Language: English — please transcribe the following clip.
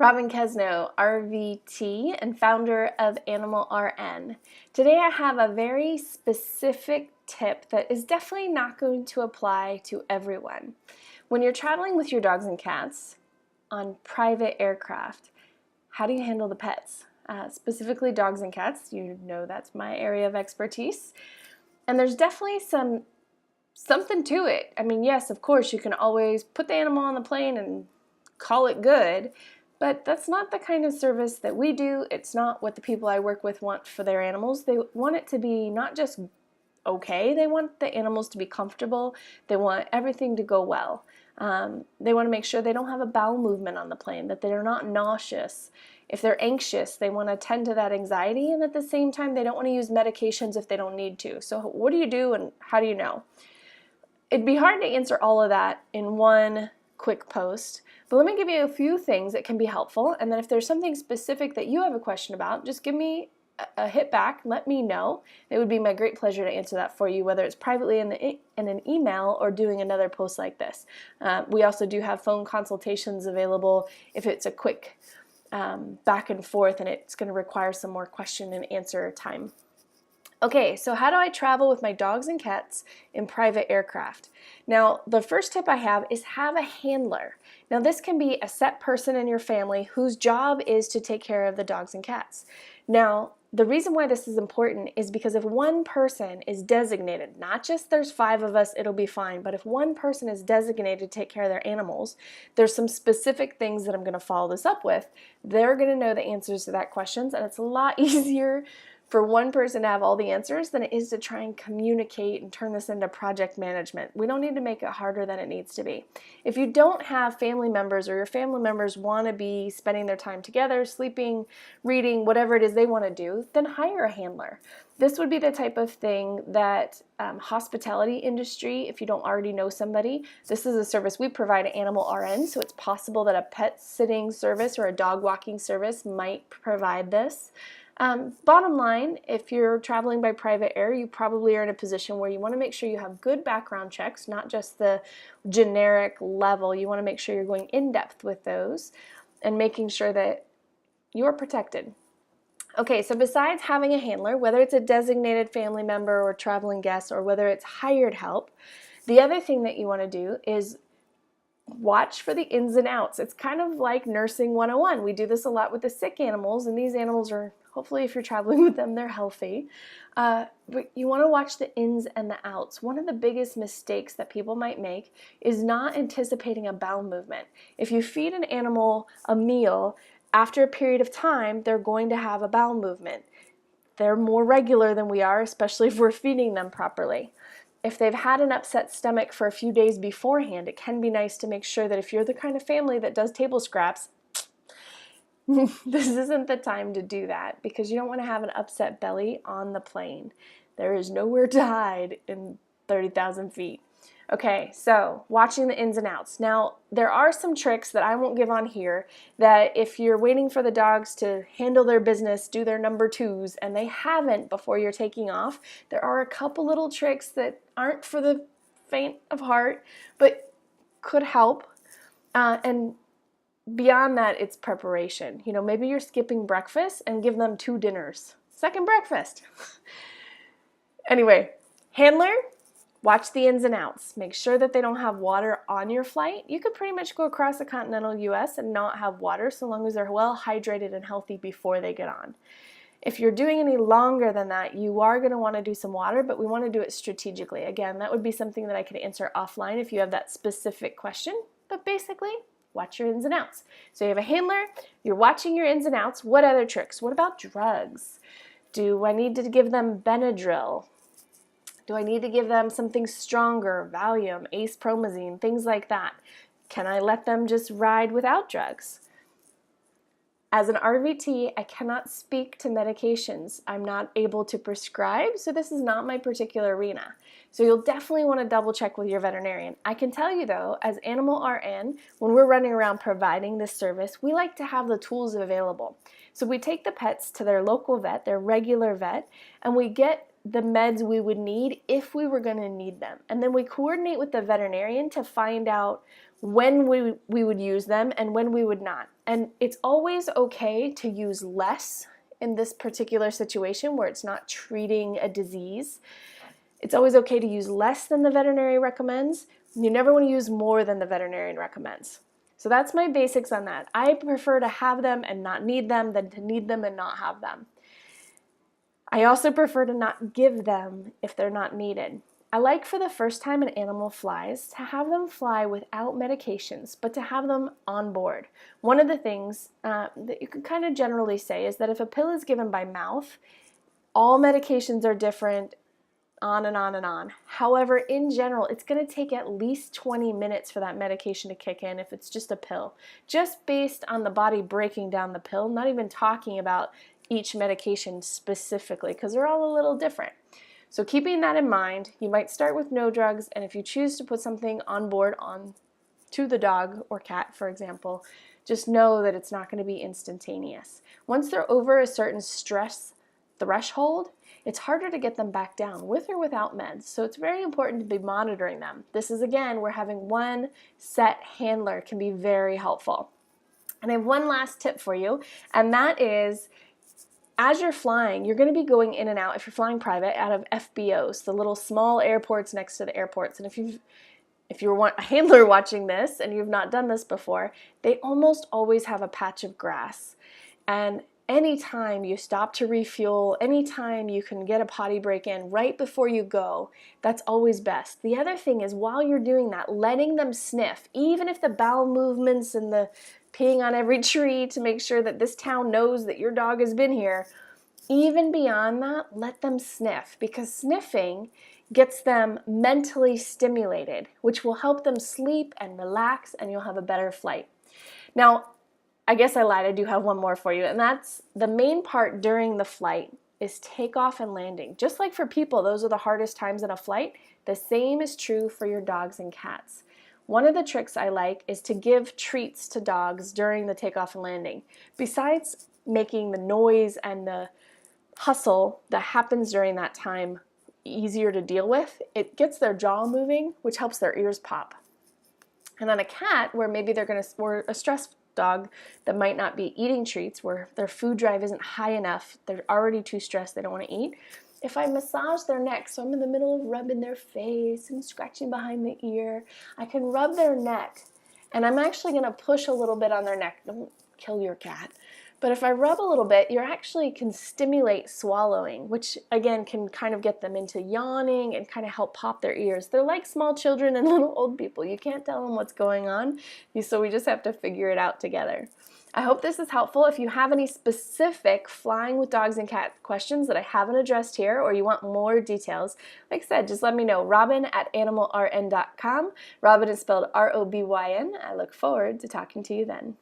Robin Kesno, RVT, and founder of Animal RN. Today I have a very specific tip that is definitely not going to apply to everyone. When you're traveling with your dogs and cats on private aircraft, how do you handle the pets? Specifically dogs and cats, you know that's my area of expertise. And there's definitely something to it. I mean, yes, of course, you can always put the animal on the plane and call it good, but that's not the kind of service that we do. It's not what the people I work with want for their animals. They want it to be not just okay, they want the animals to be comfortable. They want everything to go well. They want to make sure they don't have a bowel movement on the plane, that they're not nauseous. If they're anxious, they want to tend to that anxiety, and at the same time, they don't want to use medications if they don't need to. So what do you do and how do you know? It'd be hard to answer all of that in one quick post, but let me give you a few things that can be helpful, and then if there's something specific that you have a question about, just give me a hit back, let me know. It would be my great pleasure to answer that for you, whether it's privately in an email or doing another post like this. We also do have phone consultations available if it's a quick back and forth and it's going to require some more question and answer time. Okay, so how do I travel with my dogs and cats in private aircraft? Now, the first tip I have is have a handler. Now, this can be a set person in your family whose job is to take care of the dogs and cats. Now, the reason why this is important is because if one person is designated, not just there's 5 of us, it'll be fine, but if one person is designated to take care of their animals, there's some specific things that I'm going to follow this up with. They're going to know the answers to that questions, and it's a lot easier for one person to have all the answers than it is to try and communicate and turn this into project management. We don't need to make it harder than it needs to be. If you don't have family members or your family members want to be spending their time together, sleeping, reading, whatever it is they want to do, then hire a handler. This would be the type of thing that hospitality industry, if you don't already know somebody, this is a service we provide at Animal RN, so it's possible that a pet sitting service or a dog walking service might provide this. Bottom line, if you're traveling by private air, you probably are in a position where you want to make sure you have good background checks, not just the generic level. You want to make sure you're going in depth with those and making sure that you're protected. Okay, so besides having a handler, whether it's a designated family member or traveling guest or whether it's hired help, the other thing that you want to do is watch for the ins and outs. It's kind of like nursing 101. We do this a lot with the sick animals, and these animals are, hopefully if you're traveling with them, they're healthy. But you want to watch the ins and the outs. One of the biggest mistakes that people might make is not anticipating a bowel movement. If you feed an animal a meal, after a period of time, they're going to have a bowel movement. They're more regular than we are, especially if we're feeding them properly. If they've had an upset stomach for a few days beforehand, it can be nice to make sure that if you're the kind of family that does table scraps, this isn't the time to do that because you don't want to have an upset belly on the plane. There is nowhere to hide in 30,000 feet. Okay, so watching the ins and outs. Now, there are some tricks that I won't give on here that if you're waiting for the dogs to handle their business, do their number 2s, and they haven't before you're taking off, there are a couple little tricks that aren't for the faint of heart, but could help. And beyond that, it's preparation. You know, maybe you're skipping breakfast and give them 2 dinners. Second breakfast. Anyway, handler. Watch the ins and outs. Make sure that they don't have water on your flight. You could pretty much go across the continental US and not have water so long as they're well hydrated and healthy before they get on. If you're doing any longer than that, you are going to want to do some water, but we want to do it strategically. Again, that would be something that I could answer offline if you have that specific question, but basically, watch your ins and outs. So you have a handler, you're watching your ins and outs. What other tricks? What about drugs? Do I need to give them Benadryl? Do I need to give them something stronger, Valium, Ace-Promazine, things like that? Can I let them just ride without drugs? As an RVT, I cannot speak to medications. I'm not able to prescribe, so this is not my particular arena. So you'll definitely want to double check with your veterinarian. I can tell you though, as Animal RN, when we're running around providing this service, we like to have the tools available. So we take the pets to their local vet, their regular vet, and we get the meds we would need if we were going to need them. And then we coordinate with the veterinarian to find out when we would use them and when we would not. And it's always okay to use less in this particular situation where it's not treating a disease. It's always okay to use less than the veterinary recommends. You never want to use more than the veterinarian recommends. So that's my basics on that. I prefer to have them and not need them than to need them and not have them. I also prefer to not give them if they're not needed. I like for the first time an animal flies to have them fly without medications, but to have them on board. One of the things that you can kind of generally say is that if a pill is given by mouth, all medications are different, on and on and on. However, in general, it's going to take at least 20 minutes for that medication to kick in if it's just a pill, just based on the body breaking down the pill, not even talking about each medication specifically, because they're all a little different. So keeping that in mind, you might start with no drugs, and if you choose to put something on board to the dog or cat, for example, just know that it's not going to be instantaneous. Once they're over a certain stress threshold, it's harder to get them back down with or without meds. So it's very important to be monitoring them. This is, again, where having one set handler can be very helpful. And I have one last tip for you, and that is, as you're flying, you're going to be going in and out, if you're flying private, out of FBOs, the little small airports next to the airports. And if you're a handler watching this and you've not done this before, they almost always have a patch of grass. And anytime you stop to refuel, anytime you can get a potty break in right before you go, that's always best. The other thing is, while you're doing that, letting them sniff, even if the bowel movements and the peeing on every tree to make sure that this town knows that your dog has been here, even beyond that, let them sniff, because sniffing gets them mentally stimulated, which will help them sleep and relax, and you'll have a better flight. Now, I guess I lied, I do have one more for you, and that's the main part during the flight is takeoff and landing. Just like for people, those are the hardest times in a flight, the same is true for your dogs and cats. One of the tricks I like is to give treats to dogs during the takeoff and landing. Besides making the noise and the hustle that happens during that time easier to deal with, it gets their jaw moving, which helps their ears pop. And on a cat, where maybe or a stressed dog that might not be eating treats, where their food drive isn't high enough, they're already too stressed, they don't want to eat. If I massage their neck, so I'm in the middle of rubbing their face and scratching behind the ear, I can rub their neck, and I'm actually going to push a little bit on their neck. Don't kill your cat. But if I rub a little bit, you actually can stimulate swallowing, which again can kind of get them into yawning and kind of help pop their ears. They're like small children and little old people. You can't tell them what's going on, so we just have to figure it out together. I hope this is helpful. If you have any specific flying with dogs and cats questions that I haven't addressed here, or you want more details, like I said, just let me know. Robyn@animalrn.com. Robyn is spelled R-O-B-Y-N. I look forward to talking to you then.